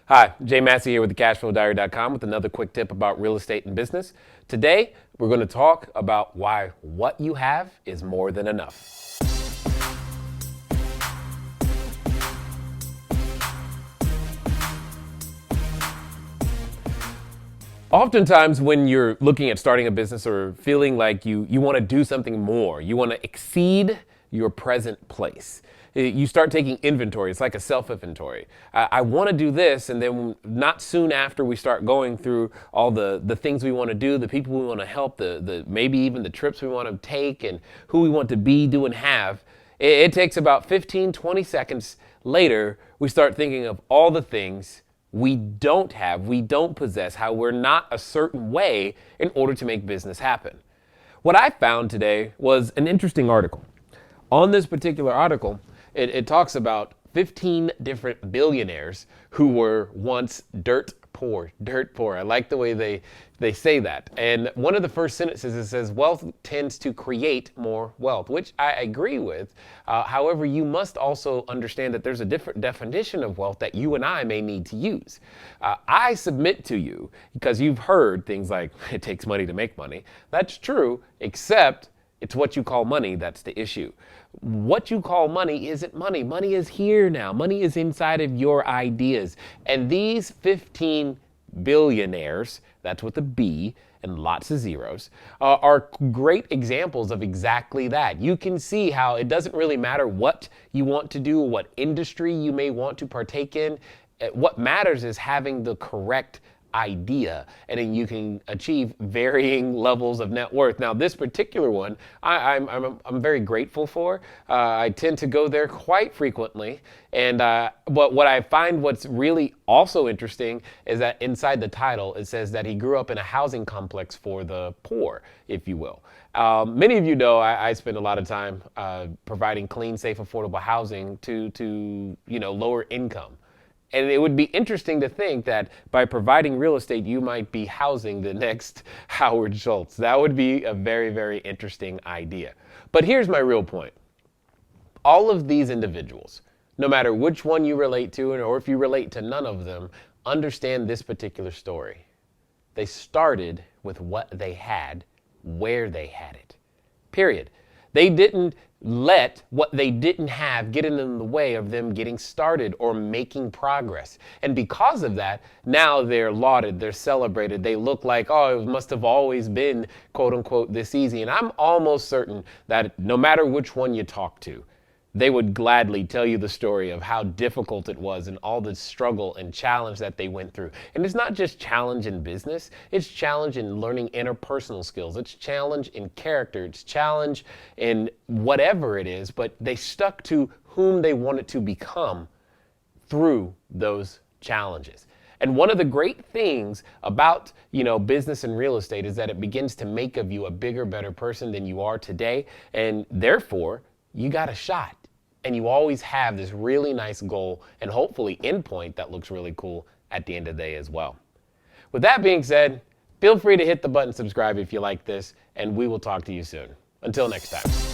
Hi, Jay Massey here with thecashflowdiary.com with another quick tip about real estate and business. Today, we're going to talk about why what you have is more than enough. Oftentimes when you're looking at starting a business or feeling like you want to do something more, you want to exceed your present place, you start taking inventory. It's like a self-inventory. I want to do this, and then not soon after we start going through all the things we want to do, the people we want to help, the maybe even the trips we want to take and who we want to be, do, and have. It takes about 15, 20 seconds later, we start thinking of all the things we don't have, we don't possess, how we're not a certain way in order to make business happen. What I found today was an interesting article. On this particular article, it talks about 15 different billionaires who were once dirt poor. I like the way they say that. And one of the first sentences, it says, wealth tends to create more wealth, which I agree with. However, you must also understand that there's a different definition of wealth that you and I may need to use. I submit to you, because you've heard things like, it takes money to make money. That's true, except it's what you call money that's the issue. What you call money isn't money. Money is here now. Money is inside of your ideas. And these 15 billionaires, that's with a B and lots of zeros, are great examples of exactly that. You can see how it doesn't really matter what you want to do, what industry you may want to partake in. What matters is having the correct idea, and then you can achieve varying levels of net worth. Now, this particular one, I'm very grateful for. I tend to go there quite frequently, and but what I find what's really also interesting is that inside the title it says that he grew up in a housing complex for the poor, if you will. Many of you know I spend a lot of time providing clean, safe, affordable housing to lower income. And it would be interesting to think that by providing real estate, you might be housing the next Howard Schultz. That would be a very, very interesting idea. But here's my real point. All of these individuals, no matter which one you relate to, or if you relate to none of them, understand this particular story. They started with what they had, where they had it. Period. They didn't let what they didn't have get in the way of them getting started or making progress. And because of that, now they're lauded, they're celebrated, they look like, oh, it must have always been, quote unquote, this easy. And I'm almost certain that no matter which one you talk to, they would gladly tell you the story of how difficult it was and all the struggle and challenge that they went through. And it's not just challenge in business, it's challenge in learning interpersonal skills, it's challenge in character, it's challenge in whatever it is, but they stuck to whom they wanted to become through those challenges. And one of the great things about, business and real estate is that it begins to make of you a bigger, better person than you are today. And therefore, you got a shot. And you always have this really nice goal and hopefully endpoint that looks really cool at the end of the day as well. With that being said, feel free to hit the button subscribe if you like this, and we will talk to you soon. Until next time.